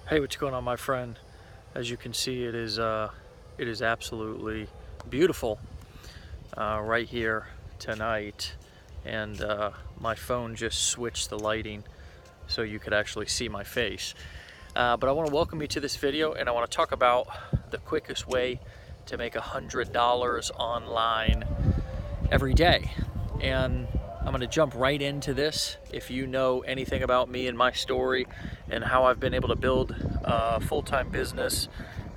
Hey, what's going on, my friend? As you can see, it is absolutely beautiful right here tonight, and my phone just switched the lighting so you could actually see my face. But I want to welcome you to this video, and I want to talk about the quickest way to make $100 online every day. And I'm going to jump right into this. If you know anything about me and my story and how I've been able to build a full-time business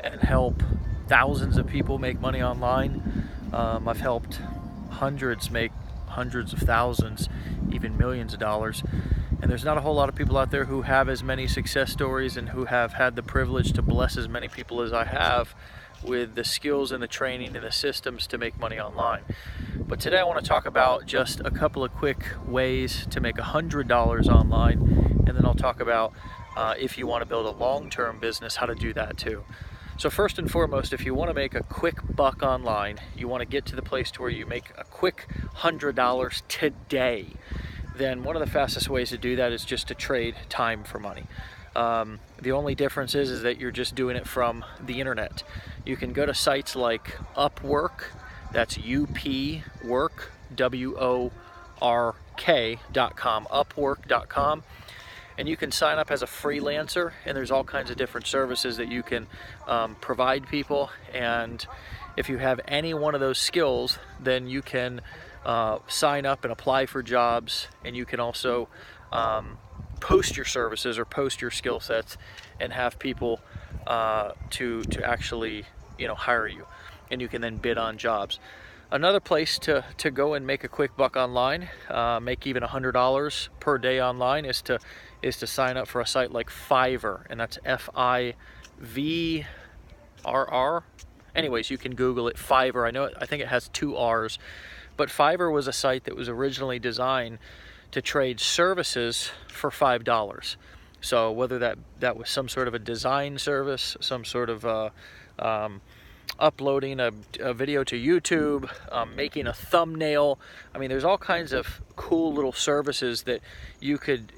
and help thousands of people make money online, I've helped hundreds make hundreds of thousands, even millions of dollars. And there's not a whole lot of people out there who have as many success stories and who have had the privilege to bless as many people as I have with the skills and the training and the systems to make money online. But today I want to talk about just a couple of quick ways to make $100 online, and then I'll talk about if you want to build a long-term business, how to do that too. So first and foremost, if you want to make a quick buck online, you want to get to the place to where you make a quick $100 today, then one of the fastest ways to do that is just to trade time for money. The only difference is that you're just doing it from the internet. You can go to sites like Upwork, that's UPwork, WORK.com, Upwork.com, and you can sign up as a freelancer, and there's all kinds of different services that you can provide people. And if you have any one of those skills, then you can sign up and apply for jobs, and you can also post your services or post your skill sets and have people to actually hire you, and you can then bid on jobs. Another place to go and make a quick buck online, make even $100 per day online, is to sign up for a site like Fiverr, and that's FIVRR. Anyways, you can Google it, Fiverr. I think it has 2 R's, but Fiverr was a site that was originally designed to trade services for $5. So whether that was some sort of a design service, some sort of uploading a video to YouTube, making a thumbnail. I mean, there's all kinds of cool little services that you could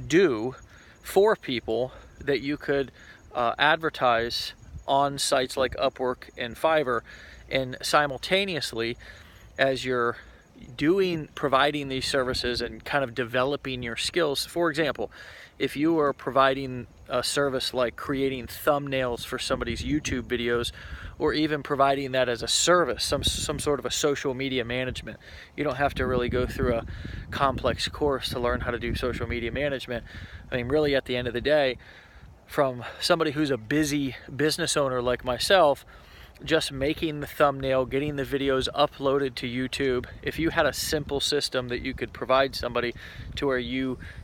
do for people that you could advertise on sites like Upwork and Fiverr, and simultaneously, as you're providing these services and kind of developing your skills. For example, if you are providing a service like creating thumbnails for somebody's YouTube videos, or even providing that as a service, some sort of a social media management. You don't have to really go through a complex course to learn how to do social media management. I mean, really at the end of the day, from somebody who's a busy business owner like myself, just making the thumbnail, getting the videos uploaded to YouTube, if you had a simple system that you could provide somebody to where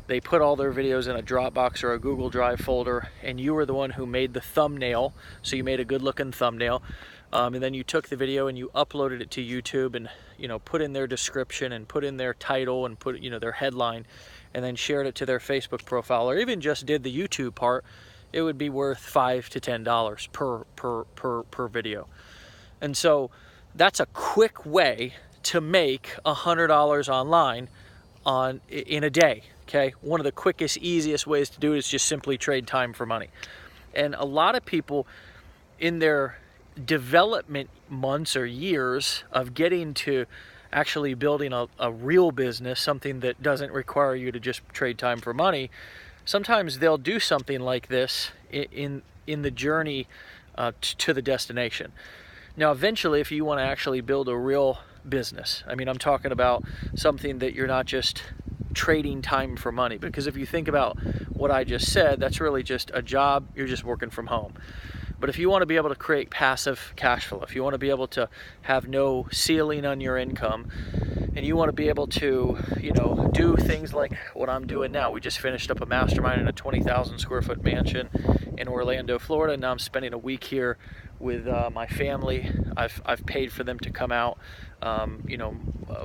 they put all their videos in a Dropbox or a Google Drive folder, and you were the one who made the thumbnail, so you made a good looking thumbnail, and then you took the video and you uploaded it to YouTube, and put in their description and put in their title and put their headline, and then shared it to their Facebook profile, or even just did the YouTube part, it would be worth $5 to $10 per video. And so that's a quick way to make $100 online in a day. Okay, one of the quickest, easiest ways to do it is just simply trade time for money. And a lot of people in their development months or years of getting to actually building a real business, something that doesn't require you to just trade time for money, sometimes they'll do something like this in the journey to the destination. Now, eventually, if you want to actually build a real business, I mean, I'm talking about something that you're not just trading time for money, because if you think about what I just said, that's really just a job. You're just working from home. But if you want to be able to create passive cash flow, if you want to be able to have no ceiling on your income, and you want to be able to, do things like what I'm doing now. We just finished up a mastermind in a 20,000 square foot mansion in Orlando, Florida. Now I'm spending a week here with my family. I've paid for them to come out,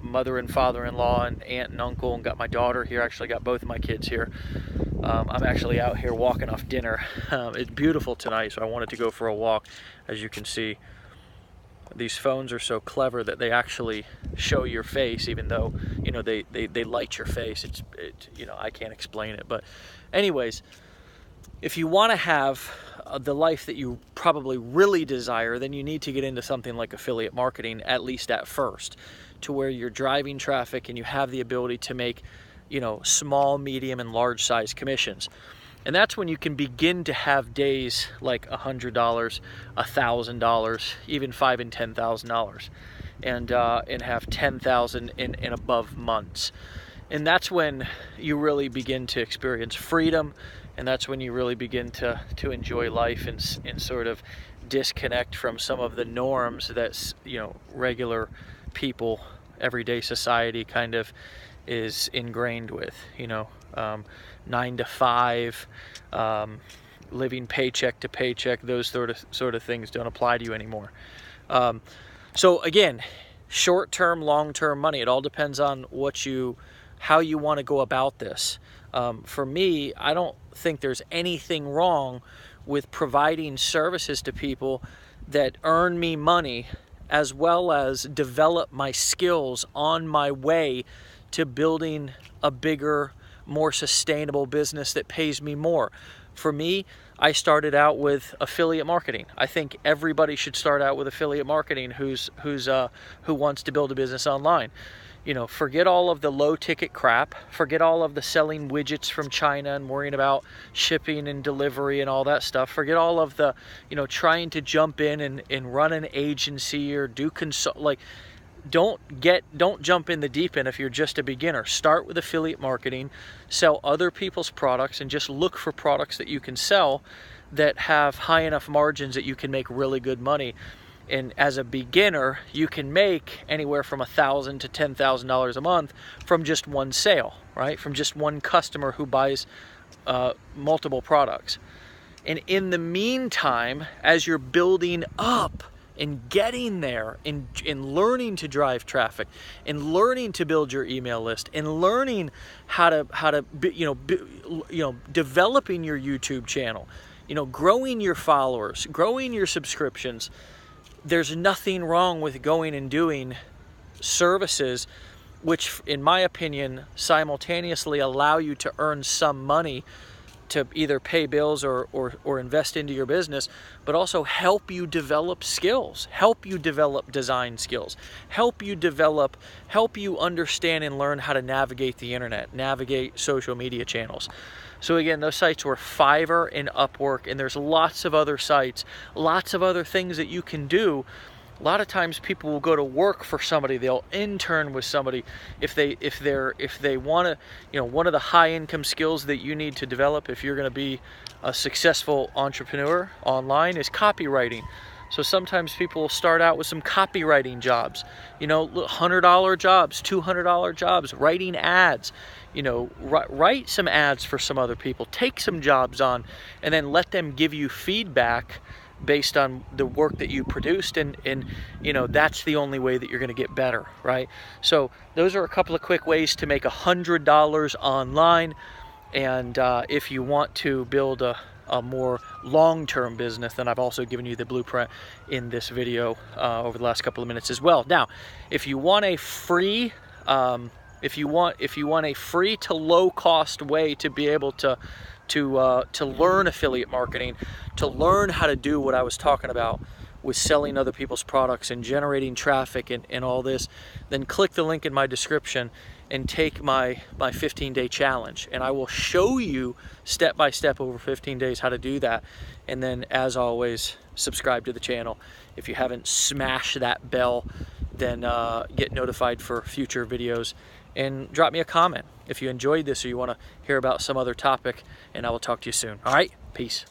mother and father-in-law and aunt and uncle, and got my daughter here. Actually got both of my kids here. I'm actually out here walking off dinner. It's beautiful tonight, so I wanted to go for a walk. As you can see, these phones are so clever that they actually show your face, even though they light your face. I can't explain it, but anyways, if you want to have the life that you probably really desire, then you need to get into something like affiliate marketing, at least at first, to where you're driving traffic and you have the ability to make, you know, small, medium, and large size commissions. And that's when you can begin to have days like $100, $1,000, even $5,000 and $10,000, and have 10,000 and above months. And that's when you really begin to experience freedom, and that's when you really begin to enjoy life and sort of disconnect from some of the norms that, you know, regular people, everyday society kind of is ingrained with, you know, 9 to 5, living paycheck to paycheck. Those sort of things don't apply to you anymore. So again, short-term, long-term money, it all depends on how you want to go about this. For me, I don't think there's anything wrong with providing services to people that earn me money, as well as develop my skills on my way to building a bigger, more sustainable business that pays me more. For me, I started out with affiliate marketing. I think everybody should start out with affiliate marketing who wants to build a business online. You know, forget all of the low ticket crap, forget all of the selling widgets from China and worrying about shipping and delivery and all that stuff. Forget all of the, you know, trying to jump in and run an agency or do don't jump in the deep end if you're just a beginner. Start with affiliate marketing, sell other people's products, and just look for products that you can sell that have high enough margins that you can make really good money. And as a beginner, you can make anywhere from $1,000 to $10,000 a month from just one sale, right? From just one customer who buys multiple products. And in the meantime, as you're building up and getting there and learning to drive traffic and learning to build your email list and learning how to developing your YouTube channel, you know, growing your followers, growing your subscriptions, there's nothing wrong with going and doing services which, in my opinion, simultaneously allow you to earn some money to either pay bills or invest into your business, but also help you develop skills, help you develop design skills, help you understand and learn how to navigate the internet, navigate social media channels. So again, those sites were Fiverr and Upwork, and there's lots of other sites, lots of other things that you can do. A lot of times people will go to work for somebody, they'll intern with somebody if they want to, you know, one of the high income skills that you need to develop if you're going to be a successful entrepreneur online is copywriting. So sometimes people will start out with some copywriting jobs, you know, $100 jobs, $200 jobs, writing ads, you know, write some ads for some other people, take some jobs on, and then let them give you feedback based on the work that you produced, and you know, that's the only way that you're going to get better, right? So those are a couple of quick ways to make $100 online. And if you want to build a more long-term business, then I've also given you the blueprint in this video over the last couple of minutes as well. Now, if you want a free if you want a free to low cost way to be able to learn affiliate marketing, to learn how to do what I was talking about with selling other people's products and generating traffic and all this, then click the link in my description and take my 15-day challenge, and I will show you step by step over 15 days how to do that. And then, as always, subscribe to the channel. If you haven't, smash that bell, then get notified for future videos, and drop me a comment if you enjoyed this or you want to hear about some other topic, and I will talk to you soon. All right, peace.